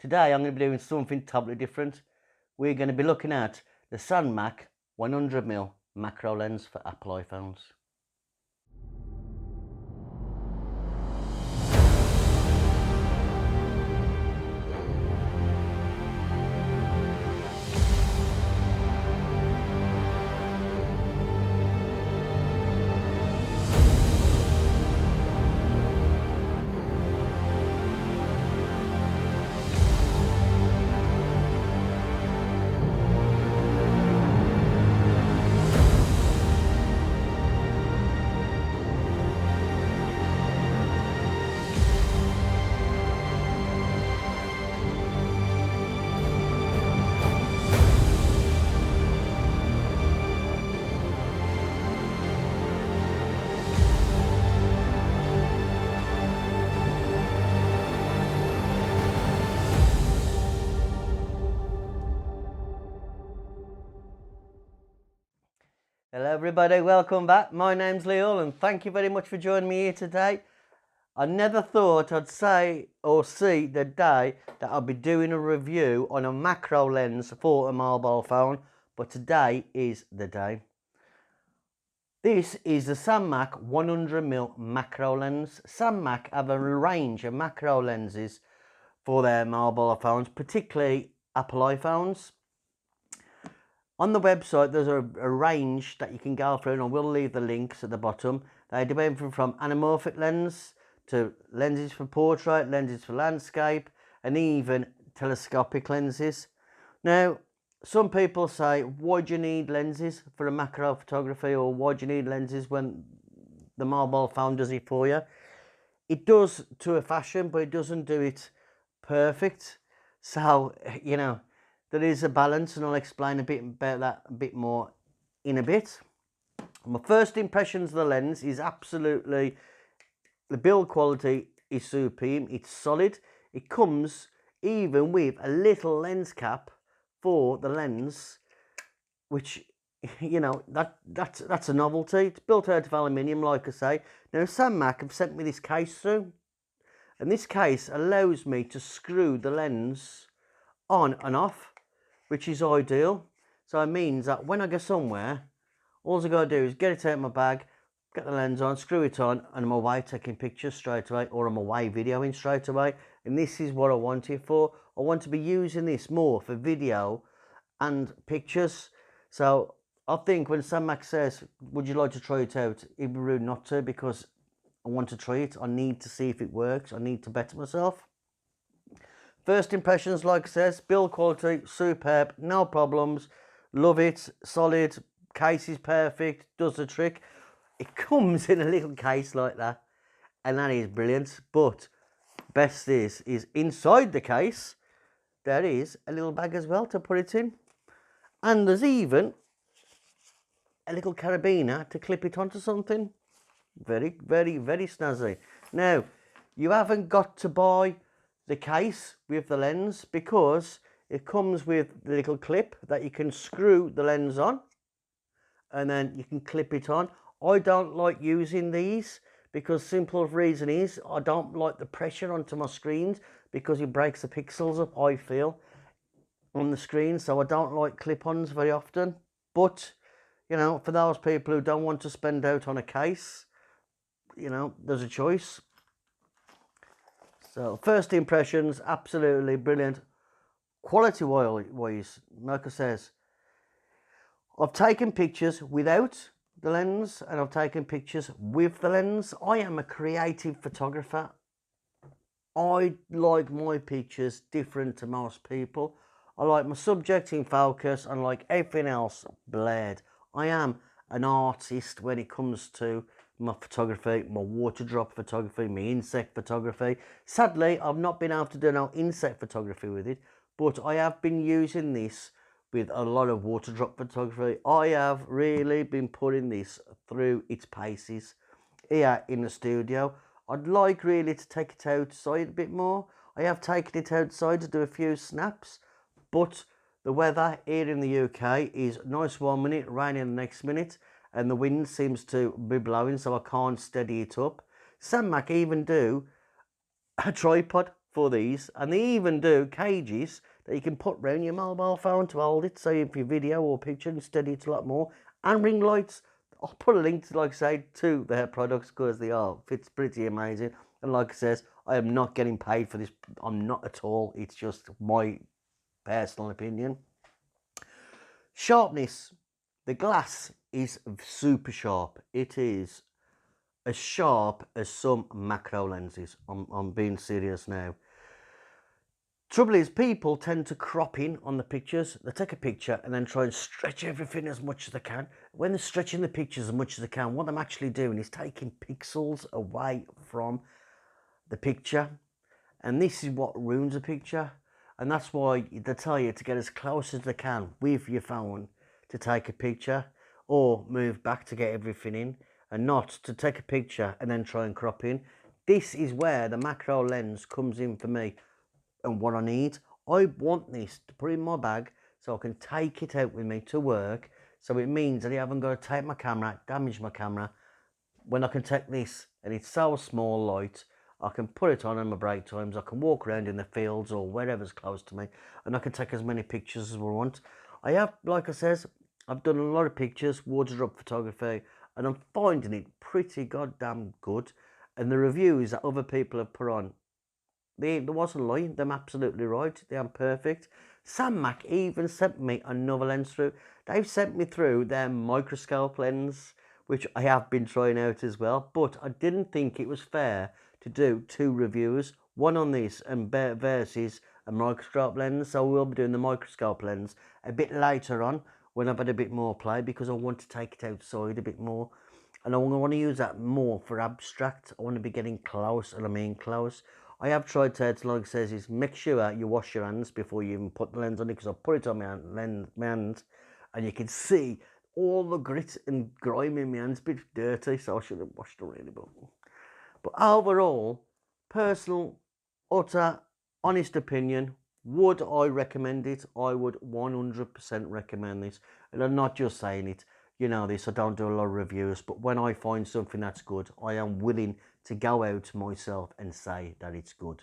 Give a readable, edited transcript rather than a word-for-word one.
Today I'm going to be doing something totally different. We're going to be looking at the SANDMAC 100mm macro lens for Apple iPhones. Hello everybody, welcome back. My name's Leal and thank you very much for joining me here today. I never thought I'd say or see the day that I'll be doing a review on a macro lens for a mobile phone, but today is the day. This is the SANDMAC 100mm macro lens. SANDMAC have a range of macro lenses for their mobile phones, particularly Apple iPhones. On the website there's a range that you can go through, and I will leave the links at the bottom. They do everything from anamorphic lens to lenses for portrait, lenses for landscape, and even telescopic lenses. Now, some people say, why do you need lenses for a macro photography, or why do you need lenses when the mobile phone does it for you? It does to a fashion, but it doesn't do it perfect. So, you know, there is a balance, and I'll explain a bit about that a bit more in a bit. My first impressions of the lens is absolutely, the build quality is superb. It's solid. It comes even with a little lens cap for the lens, which, you know, that's a novelty. It's built out of aluminium, like I say. Now SANDMAC have sent me this case through, and this case allows me to screw the lens on and off, which is ideal. So it means that when I go somewhere, all I got to do is get it out of my bag, get the lens on, screw it on, and I'm away taking pictures straight away, or I'm away videoing straight away. And this is what I want it for. I want to be using this more for video and pictures. So I think when SANDMAC says, would you like to try it out, it'd be rude not to, because I want to try it. I need to see if it works. I need to better myself. First impressions, like I says, build quality, superb, no problems, love it, solid, case is perfect, does the trick. It comes in a little case like that, and that is brilliant. But best is inside the case, there is a little bag as well to put it in. And there's even a little carabiner to clip it onto something. Very, very, very snazzy. Now, you haven't got to buy the case with the lens, because it comes with the little clip that you can screw the lens on, and then you can clip it on. I don't like using these, because simple reason is I don't like the pressure onto my screens, because it breaks the pixels up, I feel, on the screen. So I don't like clip-ons very often. But, you know, for those people who don't want to spend out on a case, you know, there's a choice. So first impressions, absolutely brilliant. Quality wise, like I says, I've taken pictures without the lens, and I've taken pictures with the lens. I am a creative photographer. I like my pictures different to most people. I like my subject in focus, and like everything else blared. I am an artist when it comes to my photography, my water drop photography, my insect photography. Sadly, I've not been able to do no insect photography with it, but I have been using this with a lot of water drop photography. I have really been putting this through its paces here in the studio. I'd like really to take it outside a bit more. I have taken it outside to do a few snaps, but the weather here in the UK is nice 1 minute, raining the next minute, and the wind seems to be blowing, so I can't steady it up. SANDMAC even do a tripod for these, and they even do cages that you can put round your mobile phone to hold it, so if your video or picture and steady it a lot more, and ring lights. I'll put a link to, like I say, to their products because they are fits pretty amazing. And like I says, I am not getting paid for this. I'm not at all. It's just my personal opinion. Sharpness. The glass is super sharp. It is as sharp as some macro lenses. I'm being serious now. Trouble is, people tend to crop in on the pictures. They take a picture and then try and stretch everything as much as they can. When they're stretching the pictures as much as they can, what I'm actually doing is taking pixels away from the picture. And this is what ruins a picture. And that's why they tell you to get as close as they can with your phone to take a picture, or move back to get everything in, and not to take a picture and then try and crop in. This is where the macro lens comes in for me. And what I need, I want this to put in my bag so I can take it out with me to work. So it means that I haven't got to take my camera, damage my camera. When I can take this, and it's so small, light, I can put it on in my break times. I can walk around in the fields or wherever's close to me, and I can take as many pictures as I want. I have, like I says, I've done a lot of pictures, wardrobe photography, and I'm finding it pretty goddamn good. And the reviews that other people have put on, there wasn't lying, they're absolutely right, they are perfect. SANDMAC even sent me another lens through. They've sent me through their microscope lens, which I have been trying out as well, but I didn't think it was fair to do two reviews, one on this and versus a microscope lens. So we'll be doing the microscope lens a bit later on when I've had a bit more play, because I want to take it outside a bit more. And I want to use that more for abstract. I want to be getting close, and I mean close. I have tried to, like it says, is make sure you wash your hands before you even put the lens on it, because I put it on my hands, and you can see all the grit and grime in my hands, a bit dirty, so I should have washed it really. But overall, personal, utter, honest opinion, would I recommend it? I would 100% recommend this. And I'm not just saying it, you know this, I don't do a lot of reviews, but when I find something that's good, I am willing to go out myself and say that it's good.